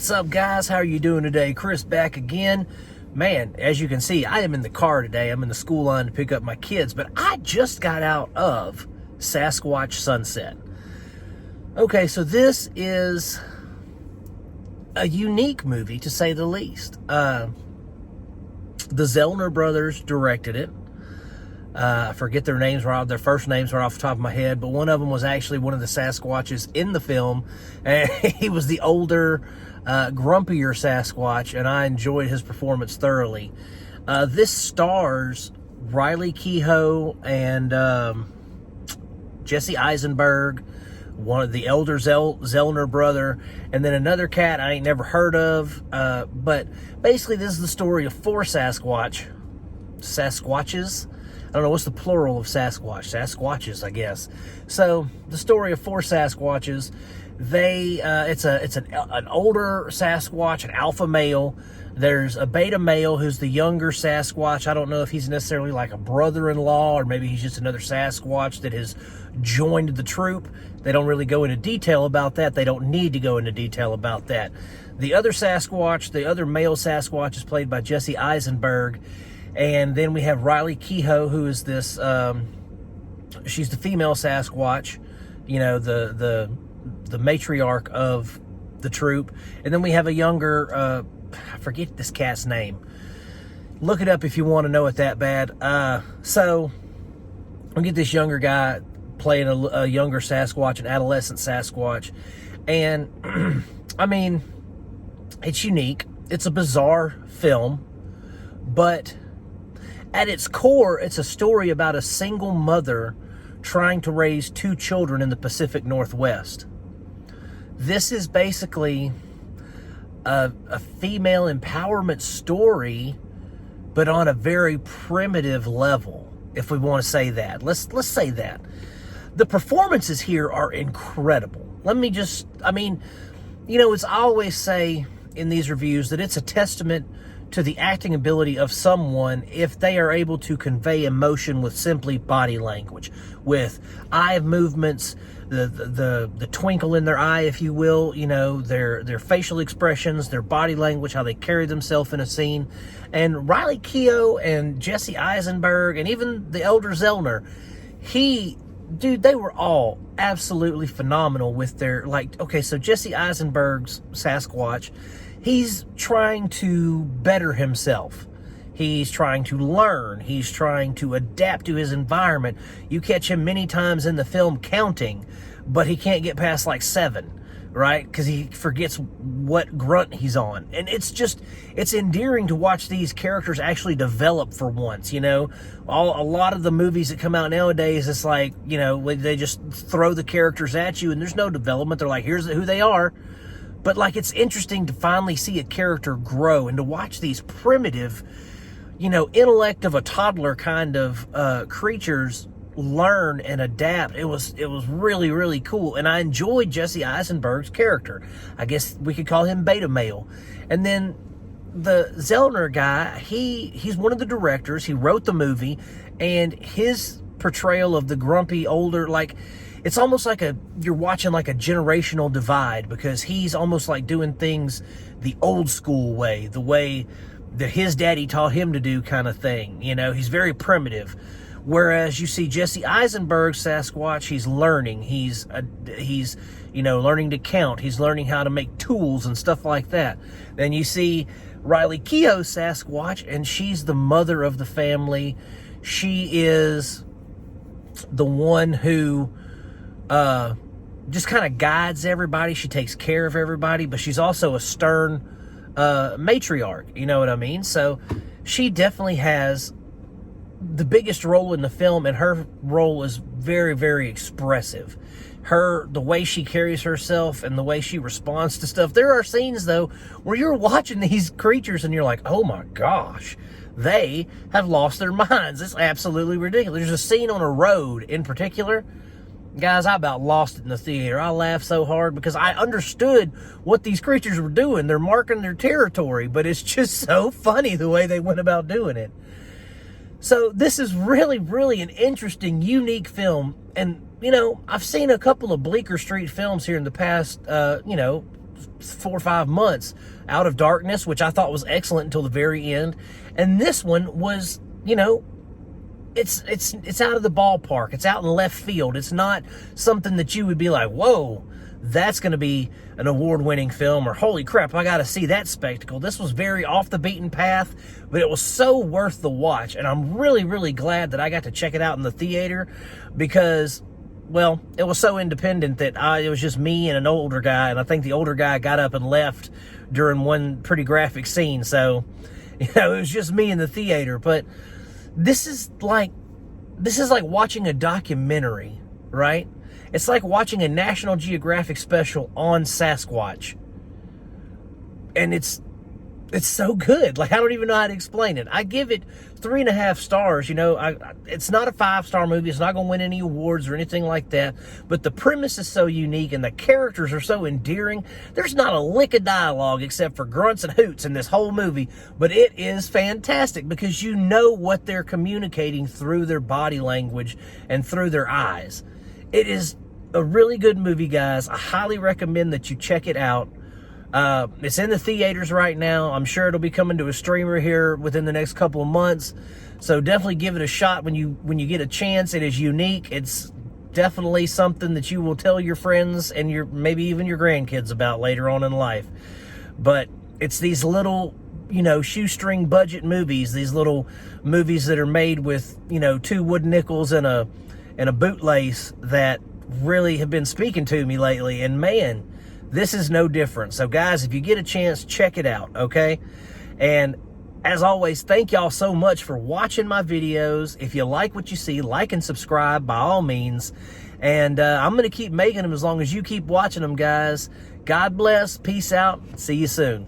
What's up, guys? How are you doing today? Chris back again. Man, as you can see, I am in the car today. I'm in the school line to pick up my kids, but I just got out of Sasquatch Sunset. Okay, so this is a unique movie, to say the least. The Zellner brothers directed it. I forget their names, their first names are off the top of my head, but one of them was actually one of the Sasquatches in the film, and he was the older, grumpier Sasquatch, and I enjoyed his performance thoroughly. This stars Riley Keough and Jesse Eisenberg, one of the elder Zellner brother, and then another cat I ain't never heard of. But basically, this is the story of four Sasquatches. I don't know, what's the plural of Sasquatch? Sasquatches, I guess. So, the story of four Sasquatches. It's an older Sasquatch, an alpha male. There's a beta male who's the younger Sasquatch. I don't know if he's necessarily like a brother-in-law, or maybe he's just another Sasquatch that has joined the troupe. They don't really go into detail about that. They don't need to go into detail about that. The other Sasquatch, the other male Sasquatch, is played by Jesse Eisenberg. And then we have Riley Keough, who is this, she's the female Sasquatch, you know, the matriarch of the troupe. And then we have a younger, I forget this cat's name. Look it up if you want to know it that bad. So we get this younger guy playing a younger Sasquatch, an adolescent Sasquatch. And, I mean, it's unique. It's a bizarre film, but at its core, it's a story about a single mother trying to raise two children in the Pacific Northwest. This is basically a female empowerment story, but on a very primitive level, if we want to say that. Let's say that. The performances here are incredible. It's I always say in these reviews that it's a testament to the acting ability of someone if they are able to convey emotion with simply body language, with eye movements, the twinkle in their eye, if you will, you know, their facial expressions, their body language, how they carry themselves in a scene. And Riley Keough and Jesse Eisenberg and even the elder Zellner, they were all absolutely phenomenal with their, so Jesse Eisenberg's Sasquatch, he's trying to better himself. He's trying to learn. He's trying to adapt to his environment. You catch him many times in the film counting, but he can't get past 7, right? Because he forgets what grunt he's on. And it's endearing to watch these characters actually develop for once, you know? A lot of the movies that come out nowadays, it's they just throw the characters at you and there's no development. They're like, here's who they are. But, it's interesting to finally see a character grow and to watch these primitive, intellect of a toddler kind of creatures learn and adapt. It was really, really cool. And I enjoyed Jesse Eisenberg's character. I guess we could call him beta male. And then the Zellner guy, he's one of the directors. He wrote the movie. And his portrayal of the grumpy, older, it's almost like you're watching a generational divide, because he's almost doing things the old school way, the way that his daddy taught him to do kind of thing. He's very primitive. Whereas you see Jesse Eisenberg's Sasquatch, he's learning. He's learning to count. He's learning how to make tools and stuff like that. Then you see Riley Keough's Sasquatch, and she's the mother of the family. She is the one who just kind of guides everybody. She takes care of everybody, but she's also a stern matriarch, you know what I mean? So she definitely has the biggest role in the film, and her role is very, very expressive. The way she carries herself and the way she responds to stuff. There are scenes, though, where you're watching these creatures and you're like, oh my gosh, they have lost their minds. It's absolutely ridiculous. There's a scene on a road in particular. Guys, I about lost it in the theater. I laughed so hard because I understood what these creatures were doing. They're marking their territory, but it's just so funny the way they went about doing it. So this is really, really an interesting, unique film. And, I've seen a couple of Bleecker Street films here in the past, 4 or 5 months. Out of Darkness, which I thought was excellent until the very end. And this one was, you know, it's out of the ballpark. It's out in left field. It's not something that you would be like, whoa, that's going to be an award-winning film, or holy crap, I got to see that spectacle. This was very off the beaten path, but it was so worth the watch. And I'm really, really glad that I got to check it out in the theater, because, well, it was so independent that it was just me and an older guy, and I think the older guy got up and left during one pretty graphic scene. So, you know, it was just me in the theater. But this is like watching a documentary, right? It's like watching a National Geographic special on Sasquatch. And it's so good. Like, I don't even know how to explain it. I give it 3.5 stars. You know, it's not a 5-star movie. It's not going to win any awards or anything like that. But the premise is so unique and the characters are so endearing. There's not a lick of dialogue except for grunts and hoots in this whole movie. But it is fantastic because you know what they're communicating through their body language and through their eyes. It is a really good movie, guys. I highly recommend that you check it out. It's in the theaters right now. I'm sure it'll be coming to a streamer here within the next couple of months. So definitely give it a shot when you get a chance. It is unique. It's definitely something that you will tell your friends and maybe even your grandkids about later on in life. But it's these little, you know, shoestring budget movies, these little movies that are made with, you know, 2 wood nickels and a bootlace that really have been speaking to me lately. And man, this is no different. So guys, if you get a chance, check it out, okay? And as always, thank y'all so much for watching my videos. If you like what you see, like and subscribe by all means. And I'm going to keep making them as long as you keep watching them, guys. God bless. Peace out. See you soon.